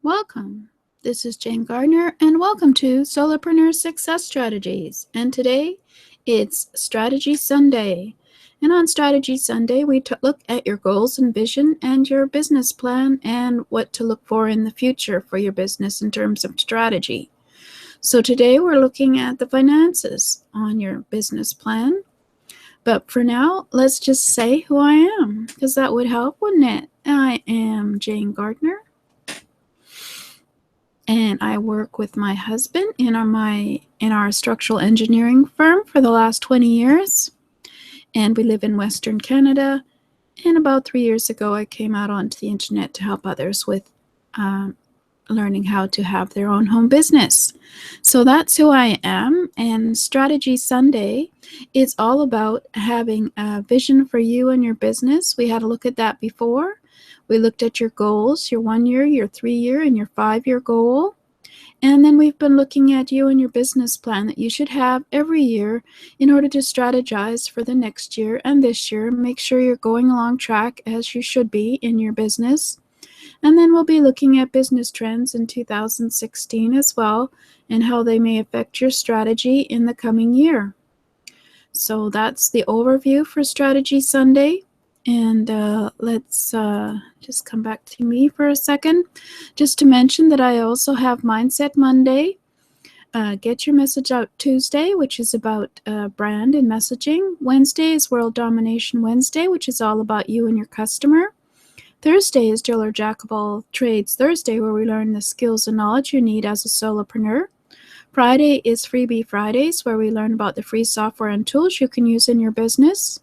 Welcome. This is Jane Gardner, and welcome to Solopreneur Success Strategies. And today it's Strategy Sunday. And on Strategy Sunday, we look at your goals and vision and your business plan and what to look for in the future for your business in terms of strategy. So today we're looking at the finances on your business plan. But for now, let's just say who I am, because that would help, wouldn't it? I am Jane Gardner, and I work with my husband in our structural engineering firm for the last 20 years. And we live in Western Canada. And about 3 years ago, I came out onto the internet to help others with learning how to have their own home business. So that's who I am. And Strategy Sunday is all about having a vision for you and your business. We had a look at that before. We looked at your goals, your 1 year, your 3 year, and your 5 year goal. And then we've been looking at you and your business plan that you should have every year in order to strategize for the next year and this year. Make sure you're going along track as you should be in your business. And then we'll be looking at business trends in 2016 as well and how they may affect your strategy in the coming year. So that's the overview for Strategy Sunday. And let's just come back to me for a second. Just to mention that I also have Mindset Monday, Get Your Message Out Tuesday, which is about brand and messaging. Wednesday is World Domination Wednesday, which is all about you and your customer. Thursday is Jill or Jack of all Trades Thursday, where we learn the skills and knowledge you need as a solopreneur. Friday is Freebie Fridays, where we learn about the free software and tools you can use in your business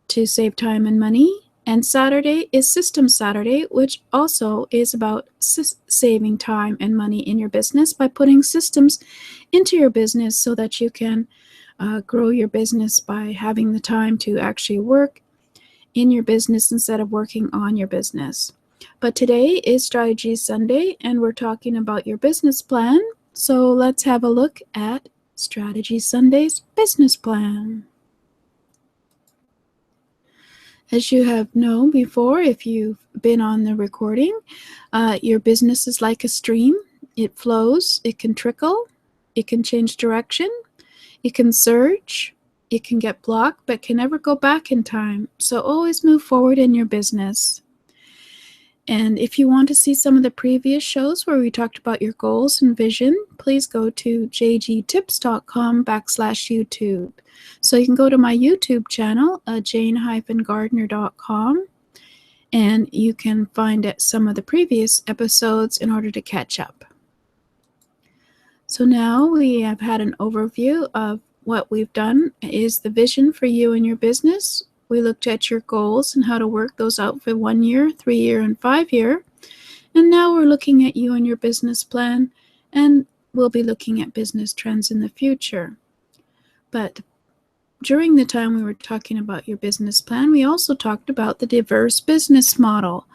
to save time and money. And Saturday is System Saturday, which also is about saving time and money in your business by putting systems into your business so that you can grow your business by having the time to actually work in your business instead of working on your business. But today is Strategy Sunday, and we're talking about your business plan. So let's have a look at Strategy Sunday's business plan. As you have known before, if you've been on the recording, your business is like a stream. It flows, it can trickle, it can change direction, it can surge, it can get blocked, but can never go back in time. So always move forward in your business. And if you want to see some of the previous shows where we talked about your goals and vision, please go to jgtips.com/YouTube. So you can go to my YouTube channel, jane-gardner.com, and you can find some of the previous episodes in order to catch up. So now we have had an overview of what we've done is the vision for you and your business. We looked at your goals and how to work those out for 1 year, 3 year, and 5 year. And now we're looking at you and your business plan, and we'll be looking at business trends in the future. But during the time we were talking about your business plan, we also talked about the diverse business model.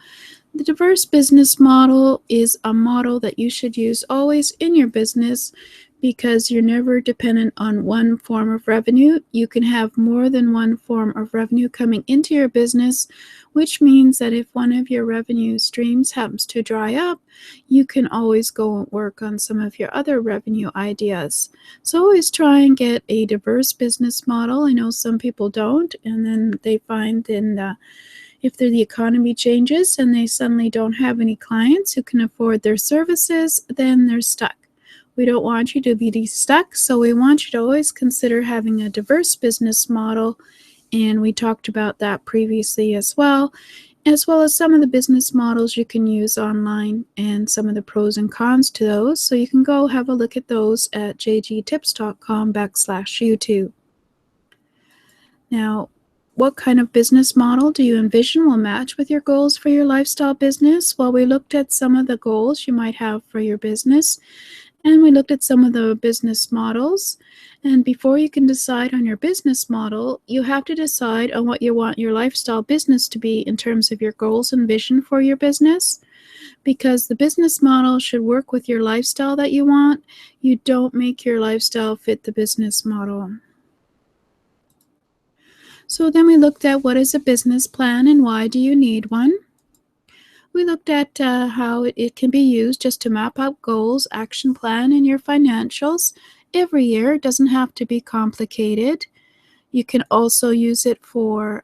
The diverse business model is a model that you should use always in your business because you're never dependent on one form of revenue. You can have more than one form of revenue coming into your business, which means that if one of your revenue streams happens to dry up, you can always go and work on some of your other revenue ideas. So always try and get a diverse business model. I know some people don't, and then they find if the economy changes and they suddenly don't have any clients who can afford their services, then they're stuck. We don't want you to be stuck, so we want you to always consider having a diverse business model, and we talked about that previously as well as some of the business models you can use online and some of the pros and cons to those. So you can go have a look at those at jgtips.com/YouTube. Now, what kind of business model do you envision will match with your goals for your lifestyle business? Well, we looked at some of the goals you might have for your business, and we looked at some of the business models. And before you can decide on your business model, you have to decide on what you want your lifestyle business to be in terms of your goals and vision for your business. Because the business model should work with your lifestyle that you want. You don't make your lifestyle fit the business model. So then we looked at what is a business plan and why do you need one? We looked at how it can be used just to map out goals, action plan, and your financials every year. It doesn't have to be complicated. You can also use it for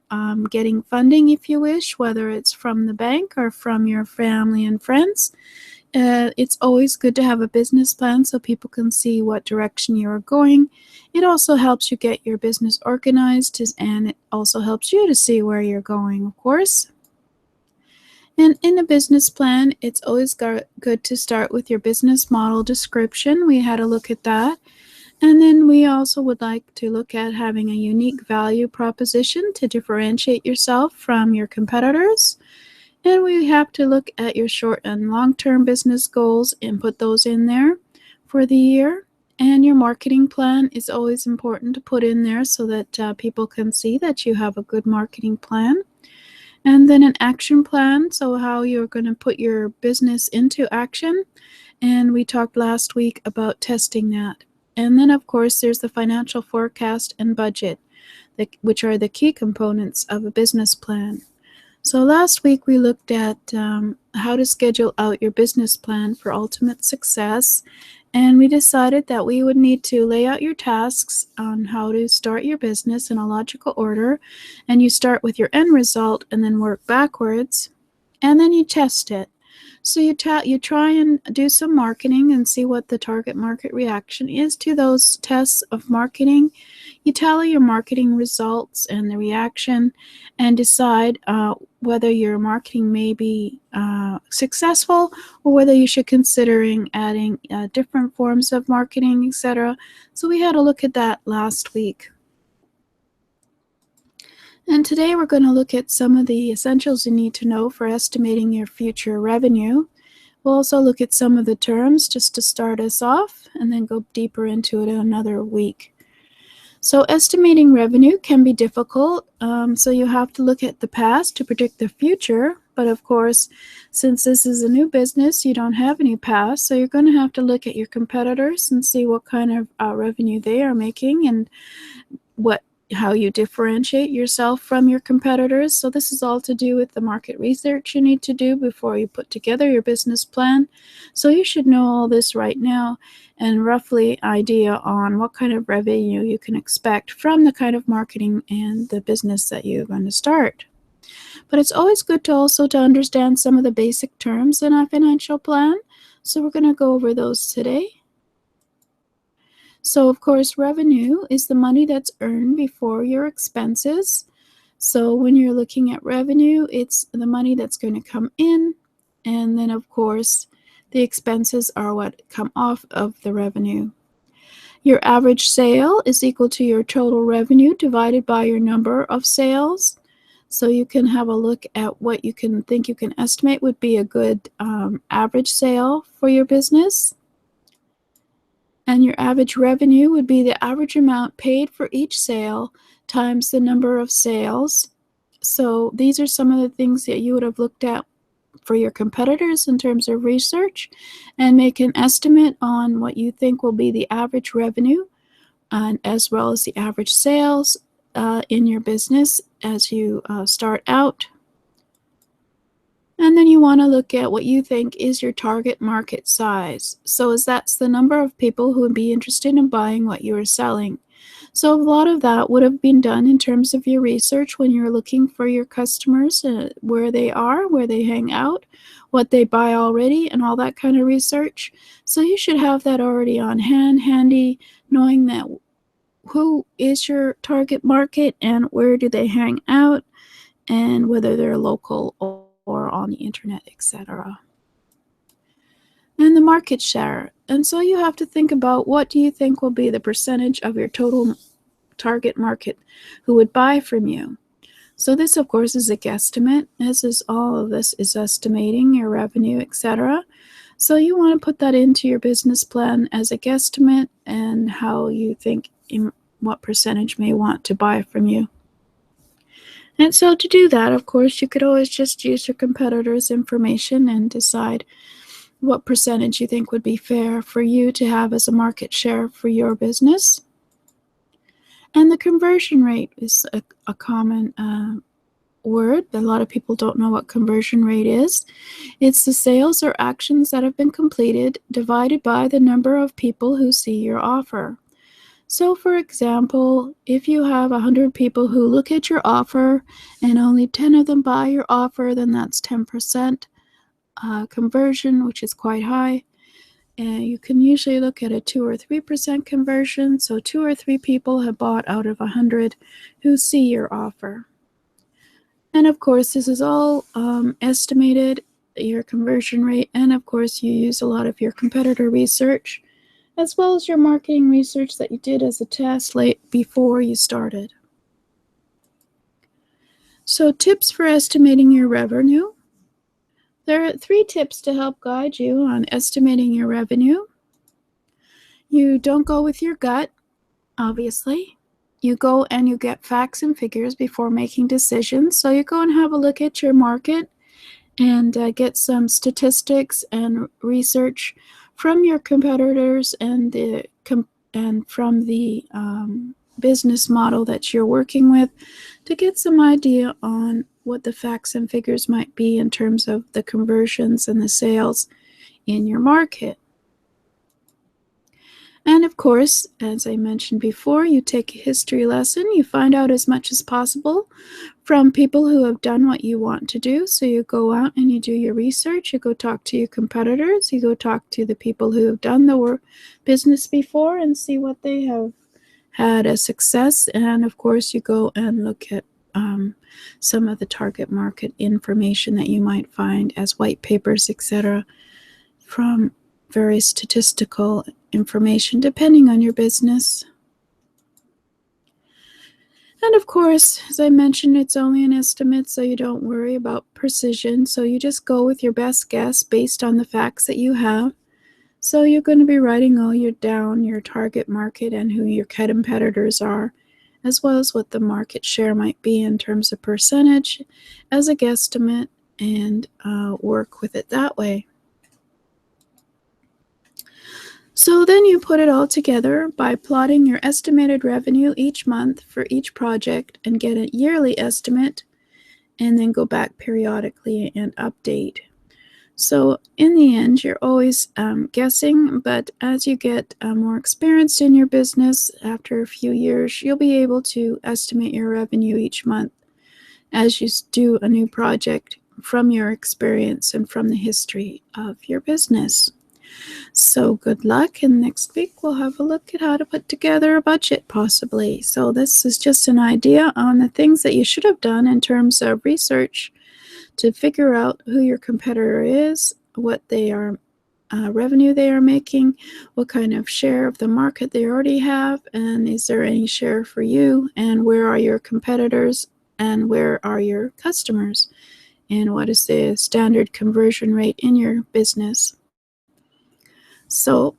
getting funding if you wish, whether it's from the bank or from your family and friends. It's always good to have a business plan so people can see what direction you're going. It also helps you get your business organized, and it also helps you to see where you're going, of course. And in a business plan, it's always good to start with your business model description. We had a look at that. And then we also would like to look at having a unique value proposition to differentiate yourself from your competitors. And we have to look at your short and long-term business goals and put those in there for the year. And your marketing plan is always important to put in there so that people can see that you have a good marketing plan. And then an action plan, so how you're going to put your business into action. And we talked last week about testing that. And then, of course, there's the financial forecast and budget, which are the key components of a business plan. So last week we looked at how to schedule out your business plan for ultimate success. And we decided that we would need to lay out your tasks on how to start your business in a logical order. And you start with your end result and then work backwards. And then you test it. So you try and do some marketing and see what the target market reaction is to those tests of marketing. You tally your marketing results and the reaction and decide whether your marketing may be successful or whether you should considering adding different forms of marketing, etc. So we had a look at that last week. And today we're going to look at some of the essentials you need to know for estimating your future revenue. We'll also look at some of the terms just to start us off and then go deeper into it in another week. So estimating revenue can be difficult, so you have to look at the past to predict the future. But of course, since this is a new business, you don't have any past, so you're going to have to look at your competitors and see what kind of revenue they are making and how you differentiate yourself from your competitors. So this is all to do with the market research you need to do before you put together your business plan. So you should know all this right now and roughly idea on what kind of revenue you can expect from the kind of marketing and the business that you're going to start. But it's always good to also to understand some of the basic terms in a financial plan. So we're going to go over those today. So, of course, revenue is the money that's earned before your expenses. So when you're looking at revenue, it's the money that's going to come in. And then, of course, the expenses are what come off of the revenue. Your average sale is equal to your total revenue divided by your number of sales. So you can have a look at what you can think you can estimate would be a good average sale for your business. And your average revenue would be the average amount paid for each sale times the number of sales. So these are some of the things that you would have looked at for your competitors in terms of research and make an estimate on what you think will be the average revenue and as well as the average sales in your business as you start out. And then you want to look at what you think is your target market size. So that's the number of people who would be interested in buying what you are selling. So a lot of that would have been done in terms of your research when you're looking for your customers, where they are, where they hang out, what they buy already, and all that kind of research. So you should have that already on hand, handy, knowing that who is your target market and where do they hang out and whether they're local or on the internet, etc. And the market share. And so you have to think about what do you think will be the percentage of your total target market who would buy from you. So this, of course, is a guesstimate. All of this is estimating your revenue, etc. So you want to put that into your business plan as a guesstimate and how you think what percentage may want to buy from you. And so to do that, of course, you could always just use your competitors' information and decide what percentage you think would be fair for you to have as a market share for your business. And the conversion rate is a common word. A lot of people don't know what conversion rate is. It's the sales or actions that have been completed divided by the number of people who see your offer. So, for example, if you have 100 people who look at your offer and only 10 of them buy your offer, then that's 10% conversion, which is quite high. And you can usually look at a 2 or 3% conversion. So 2 or 3 people have bought out of 100 who see your offer. And of course, this is all estimated, your conversion rate. And of course, you use a lot of your competitor research, as well as your marketing research that you did as a test before you started. So tips for estimating your revenue. There are 3 tips to help guide you on estimating your revenue. You don't go with your gut, obviously. You go and you get facts and figures before making decisions. So you go and have a look at your market and get some statistics and research from your competitors and from the business model that you're working with to get some idea on what the facts and figures might be in terms of the conversions and the sales in your market. And of course, as I mentioned before, you take a history lesson. You find out as much as possible from people who have done what you want to do. So you go out and you do your research. You go talk to your competitors. You go talk to the people who have done the business before and see what they have had a success. And of course, you go and look at some of the target market information that you might find as white papers, etc., from various statistical information depending on your business. And of course, as I mentioned, it's only an estimate, so you don't worry about precision. So you just go with your best guess based on the facts that you have. So you're going to be writing all your target market and who your competitors are, as well as what the market share might be in terms of percentage as a guesstimate, and work with it that way. So then you put it all together by plotting your estimated revenue each month for each project and get a yearly estimate, and then go back periodically and update. So in the end, you're always guessing, but as you get more experienced in your business, after a few years, you'll be able to estimate your revenue each month as you do a new project from your experience and from the history of your business. So good luck, and next week we'll have a look at how to put together a budget possibly. So this is just an idea on the things that you should have done in terms of research to figure out who your competitor is, what they are, revenue they are making, what kind of share of the market they already have, and is there any share for you, and where are your competitors, and where are your customers, and what is the standard conversion rate in your business. So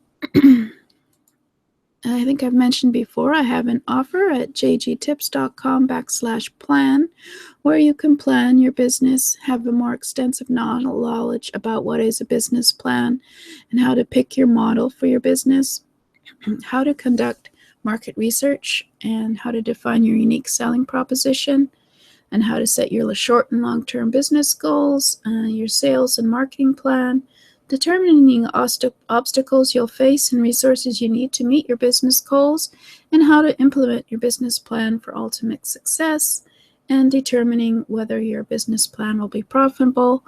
I think I've mentioned before, I have an offer at jgtips.com/plan, where you can plan your business, have a more extensive knowledge about what is a business plan and how to pick your model for your business, how to conduct market research, and how to define your unique selling proposition, and how to set your short and long-term business goals, your sales and marketing plan, determining obstacles you'll face and resources you need to meet your business goals, and how to implement your business plan for ultimate success, and determining whether your business plan will be profitable,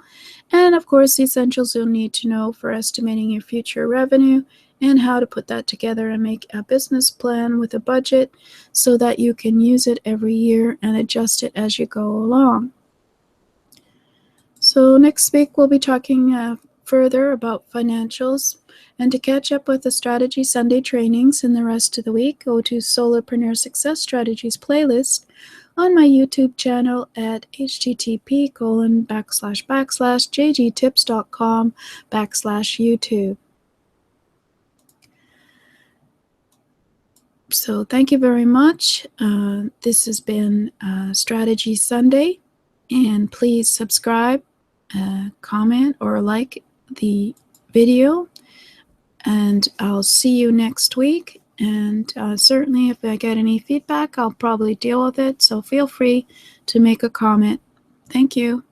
and of course the essentials you'll need to know for estimating your future revenue, and how to put that together and make a business plan with a budget so that you can use it every year and adjust it as you go along. So next week we'll be talking further about financials, and to catch up with the Strategy Sunday trainings and the rest of the week, go to Solopreneur Success Strategies playlist on my YouTube channel at http://jgtips.com/YouTube. So thank you very much. This has been Strategy Sunday, and please subscribe, comment, or like the video, and I'll see you next week. And certainly if I get any feedback, I'll probably deal with it, so feel free to make a comment. Thank you.